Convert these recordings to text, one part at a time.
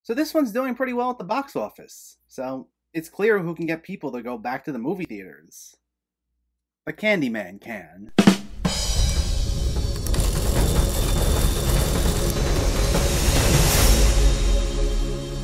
So this one's doing pretty well at the box office. So it's clear who can get people to go back to the movie theaters. The Candyman can.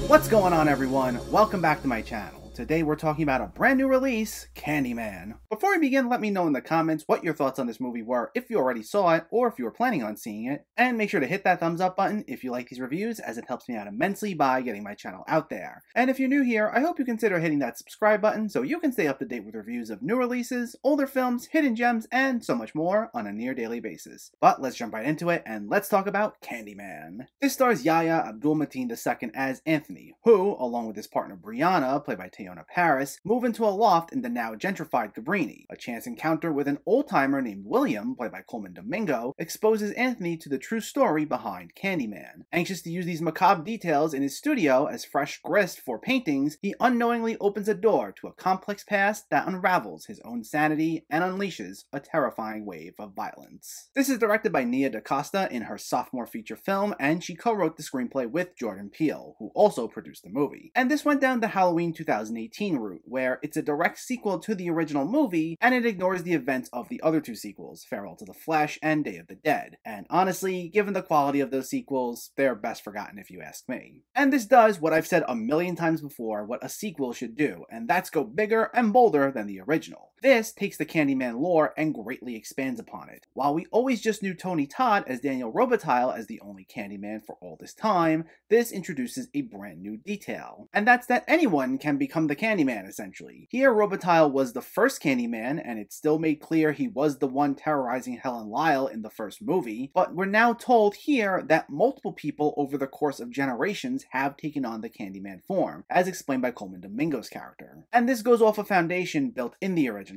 What's going on, everyone? Welcome back to my channel. Today we're talking about a brand new release, Candyman. Before we begin, let me know in the comments what your thoughts on this movie were if you already saw it or if you were planning on seeing it. And make sure to hit that thumbs up button if you like these reviews, as it helps me out immensely by getting my channel out there. And if you're new here, I hope you consider hitting that subscribe button so you can stay up to date with reviews of new releases, older films, hidden gems, and so much more on a near daily basis. But let's jump right into it and let's talk about Candyman. This stars Yahya Abdul-Mateen II as Anthony, who, along with his partner Brianna, played by Teyonnah Parris, move into a loft in the now gentrified Cabrini. A chance encounter with an old-timer named William, played by Colman Domingo, exposes Anthony to the true story behind Candyman. Anxious to use these macabre details in his studio as fresh grist for paintings, he unknowingly opens a door to a complex past that unravels his own sanity and unleashes a terrifying wave of violence. This is directed by Nia DaCosta in her sophomore feature film, and she co-wrote the screenplay with Jordan Peele, who also produced the movie. And this went down the Halloween 2018 route, where it's a direct sequel to the original movie, and it ignores the events of the other two sequels, Farewell to the Flesh and Day of the Dead. And honestly, given the quality of those sequels, they're best forgotten if you ask me. And this does what I've said a million times before what a sequel should do, and that's go bigger and bolder than the original. This takes the Candyman lore and greatly expands upon it. While we always just knew Tony Todd as Daniel Robitaille as the only Candyman for all this time, this introduces a brand new detail. And that's that anyone can become the Candyman, essentially. Here, Robitaille was the first Candyman, and it's still made clear he was the one terrorizing Helen Lyle in the first movie, but we're now told here that multiple people over the course of generations have taken on the Candyman form, as explained by Colman Domingo's character. And this goes off a foundation built in the original.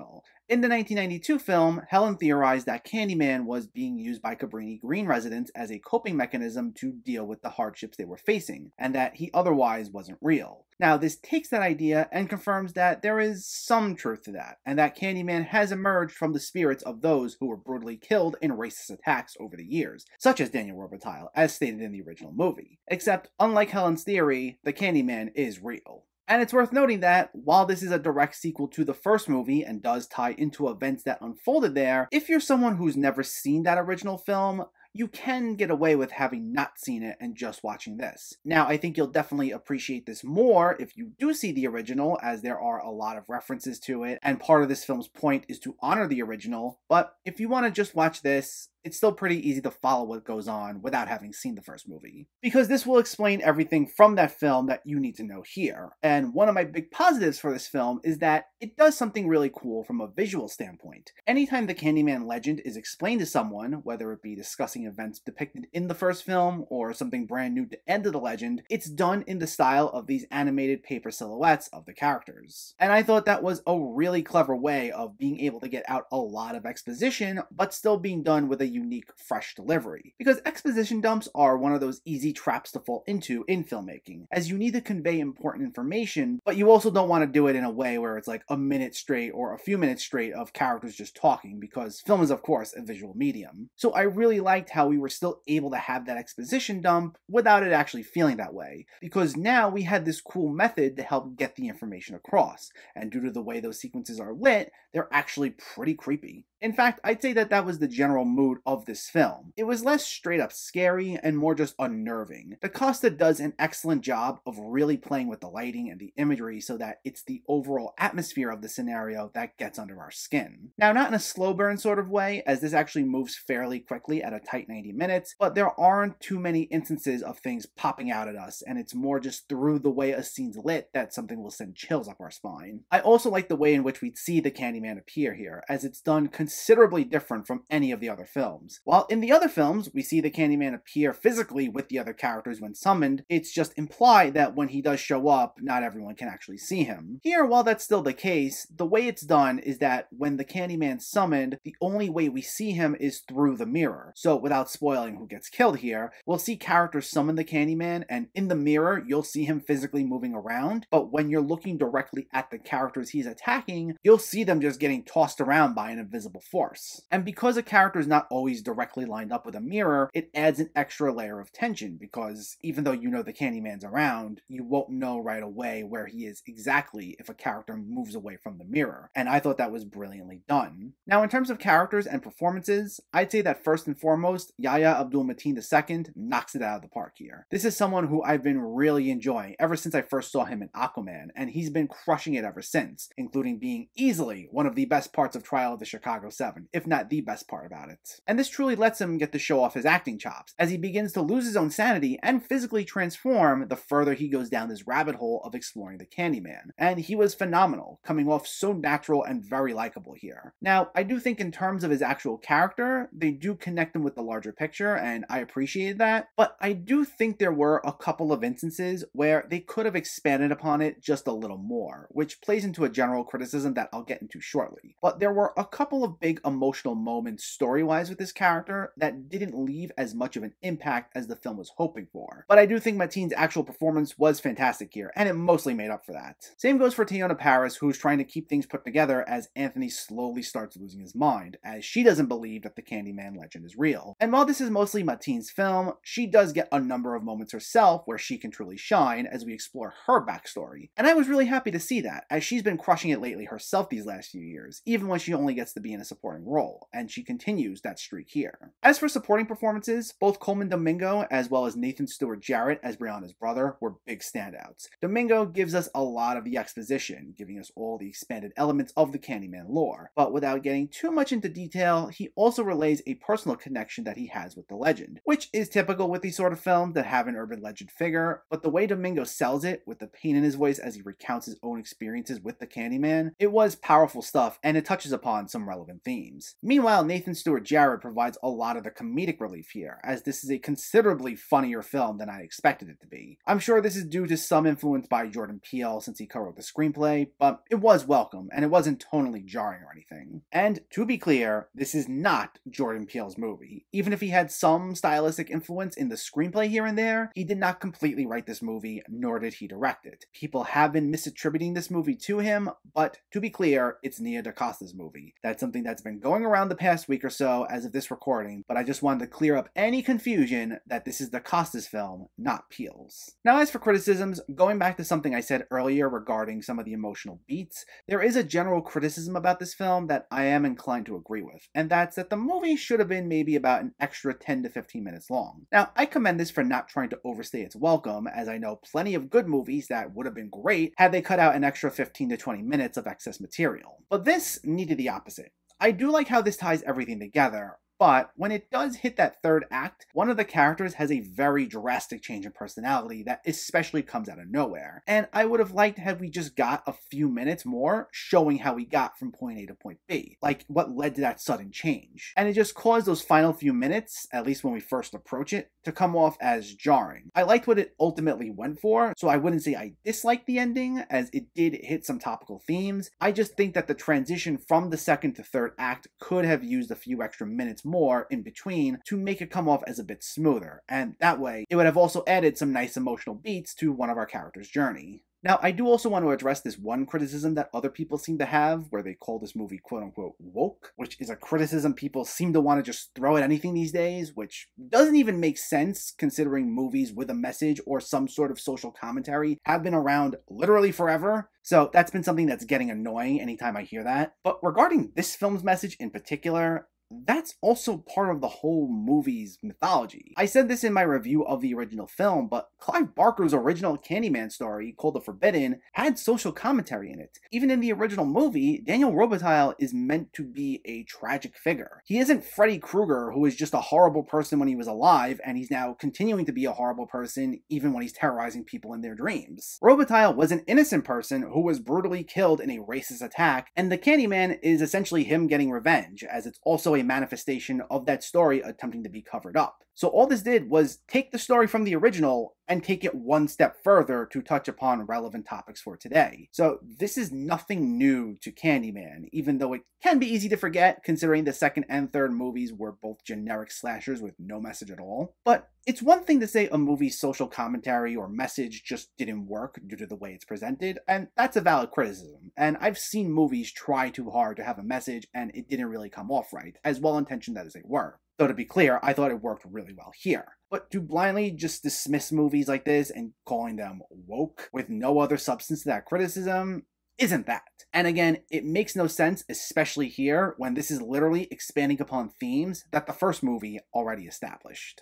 In the 1992 film, Helen theorized that Candyman was being used by Cabrini Green residents as a coping mechanism to deal with the hardships they were facing, and that he otherwise wasn't real. Now, this takes that idea and confirms that there is some truth to that, and that Candyman has emerged from the spirits of those who were brutally killed in racist attacks over the years, such as Daniel Robitaille, as stated in the original movie. Except, unlike Helen's theory, the Candyman is real. And it's worth noting that, while this is a direct sequel to the first movie and does tie into events that unfolded there, if you're someone who's never seen that original film, you can get away with having not seen it and just watching this. Now, I think you'll definitely appreciate this more if you do see the original, as there are a lot of references to it, and part of this film's point is to honor the original, but if you want to just watch this, it's still pretty easy to follow what goes on without having seen the first movie. Because this will explain everything from that film that you need to know here. And one of my big positives for this film is that it does something really cool from a visual standpoint. Anytime the Candyman legend is explained to someone, whether it be discussing events depicted in the first film or something brand new to add to the legend, it's done in the style of these animated paper silhouettes of the characters. And I thought that was a really clever way of being able to get out a lot of exposition, but still being done with a unique, fresh delivery. Because exposition dumps are one of those easy traps to fall into in filmmaking, as you need to convey important information, but you also don't want to do it in a way where it's like a minute straight or a few minutes straight of characters just talking, because film is of course a visual medium. So I really liked how we were still able to have that exposition dump without it actually feeling that way, because now we had this cool method to help get the information across, and due to the way those sequences are lit, they're actually pretty creepy. In fact, I'd say that that was the general mood of this film. It was less straight up scary and more just unnerving. DaCosta does an excellent job of really playing with the lighting and the imagery so that it's the overall atmosphere of the scenario that gets under our skin. Now, not in a slow burn sort of way, as this actually moves fairly quickly at a tight 90 minutes, but there aren't too many instances of things popping out at us, and it's more just through the way a scene's lit that something will send chills up our spine. I also like the way in which we'd see the Candyman appear here, as it's done considerably different from any of the other films. While in the other films, we see the Candyman appear physically with the other characters when summoned, it's just implied that when he does show up, not everyone can actually see him. Here, while that's still the case, the way it's done is that when the Candyman's summoned, the only way we see him is through the mirror. So without spoiling who gets killed here, we'll see characters summon the Candyman, and in the mirror, you'll see him physically moving around, but when you're looking directly at the characters he's attacking, you'll see them just getting tossed around by an invisible invisible force. And because a character is not always directly lined up with a mirror, it adds an extra layer of tension, because even though you know the Candyman's around, you won't know right away where he is exactly if a character moves away from the mirror. And I thought that was brilliantly done. Now, in terms of characters and performances, I'd say that first and foremost, Yahya Abdul-Mateen II knocks it out of the park here. This is someone who I've been really enjoying ever since I first saw him in Aquaman, and he's been crushing it ever since, including being easily one of the best parts of Trial of the Chicago 7, if not the best part about it. And this truly lets him get to show off his acting chops, as he begins to lose his own sanity and physically transform the further he goes down this rabbit hole of exploring the Candyman. And he was phenomenal, coming off so natural and very likable here. Now, I do think in terms of his actual character, they do connect him with the larger picture, and I appreciated that, but I do think there were a couple of instances where they could have expanded upon it just a little more, which plays into a general criticism that I'll get into shortly. But there were a couple of big emotional moments story-wise with this character that didn't leave as much of an impact as the film was hoping for. But I do think Mateen's actual performance was fantastic here, and it mostly made up for that. Same goes for Teyonnah Parris, who's trying to keep things put together as Anthony slowly starts losing his mind, as she doesn't believe that the Candyman legend is real. And while this is mostly Mateen's film, she does get a number of moments herself where she can truly shine as we explore her backstory. And I was really happy to see that, as she's been crushing it lately herself these last few years, even when she only gets to be in a supporting role, and she continues that streak here. As for supporting performances, both Colman Domingo as well as Nathan Stewart Jarrett as Brianna's brother were big standouts. Domingo gives us a lot of the exposition, giving us all the expanded elements of the Candyman lore, but without getting too much into detail, he also relays a personal connection that he has with the legend, which is typical with these sort of films that have an urban legend figure, but the way Domingo sells it, with the pain in his voice as he recounts his own experiences with the Candyman, it was powerful stuff, and it touches upon some relevant themes. Meanwhile, Nathan Stewart Jarrett provides a lot of the comedic relief here, as this is a considerably funnier film than I expected it to be. I'm sure this is due to some influence by Jordan Peele since he co-wrote the screenplay, but it was welcome, and it wasn't tonally jarring or anything. And to be clear, this is not Jordan Peele's movie. Even if he had some stylistic influence in the screenplay here and there, he did not completely write this movie, nor did he direct it. People have been misattributing this movie to him, but to be clear, it's Nia DaCosta's movie. That's something that's been going around the past week or so as of this recording, but I just wanted to clear up any confusion that this is DaCosta's film, not Peele's. Now, as for criticisms, going back to something I said earlier regarding some of the emotional beats, there is a general criticism about this film that I am inclined to agree with, and that's that the movie should have been maybe about an extra 10 to 15 minutes long. Now, I commend this for not trying to overstay its welcome, as I know plenty of good movies that would have been great had they cut out an extra 15 to 20 minutes of excess material. But this needed the opposite. I do like how this ties everything together, but when it does hit that third act, one of the characters has a very drastic change in personality that especially comes out of nowhere. And I would have liked had we just got a few minutes more showing how we got from point A to point B, like what led to that sudden change. And it just caused those final few minutes, at least when we first approach it, to come off as jarring. I liked what it ultimately went for, so I wouldn't say I disliked the ending, as it did hit some topical themes. I just think that the transition from the second to third act could have used a few extra minutes more in between to make it come off as a bit smoother, and that way it would have also added some nice emotional beats to one of our characters' journey. Now, I do also want to address this one criticism that other people seem to have, where they call this movie quote-unquote woke, which is a criticism people seem to want to just throw at anything these days, which doesn't even make sense considering movies with a message or some sort of social commentary have been around literally forever. So that's been something that's getting annoying anytime I hear that. But regarding this film's message in particular, that's also part of the whole movie's mythology. I said this in my review of the original film, but Clive Barker's original Candyman story, called The Forbidden, had social commentary in it. Even in the original movie, Daniel Robitaille is meant to be a tragic figure. He isn't Freddy Krueger, who was just a horrible person when he was alive, and he's now continuing to be a horrible person even when he's terrorizing people in their dreams. Robitaille was an innocent person who was brutally killed in a racist attack, and the Candyman is essentially him getting revenge, as it's also a manifestation of that story attempting to be covered up. So all this did was take the story from the original and take it one step further to touch upon relevant topics for today. So this is nothing new to Candyman, even though it can be easy to forget considering the second and third movies were both generic slashers with no message at all. But it's one thing to say a movie's social commentary or message just didn't work due to the way it's presented, and that's a valid criticism. And I've seen movies try too hard to have a message and it didn't really come off right, as well-intentioned as they were. Though to be clear, I thought it worked really well here. But to blindly just dismiss movies like this and calling them woke with no other substance to that criticism isn't that. And again, it makes no sense, especially here, when this is literally expanding upon themes that the first movie already established.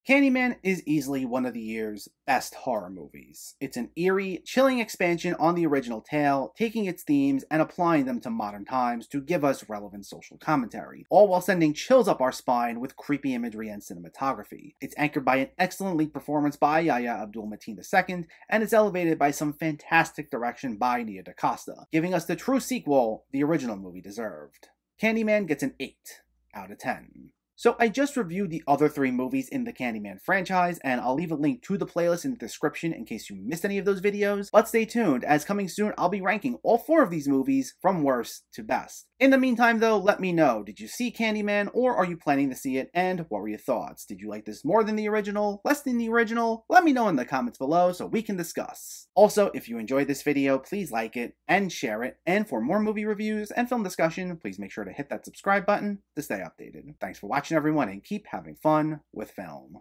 Candyman is easily one of the year's best horror movies. It's an eerie, chilling expansion on the original tale, taking its themes and applying them to modern times to give us relevant social commentary, all while sending chills up our spine with creepy imagery and cinematography. It's anchored by an excellent lead performance by Yahya Abdul-Mateen II, and it's elevated by some fantastic direction by Nia DaCosta, giving us the true sequel the original movie deserved. Candyman gets an 8 out of 10. So I just reviewed the other 3 movies in the Candyman franchise, and I'll leave a link to the playlist in the description in case you missed any of those videos, but stay tuned, as coming soon I'll be ranking all 4 of these movies from worst to best. In the meantime though, let me know, did you see Candyman, or are you planning to see it, and what were your thoughts? Did you like this more than the original, less than the original? Let me know in the comments below so we can discuss. Also, if you enjoyed this video, please like it and share it, and for more movie reviews and film discussion, please make sure to hit that subscribe button to stay updated. Thanks for watching everyone, and keep having fun with film.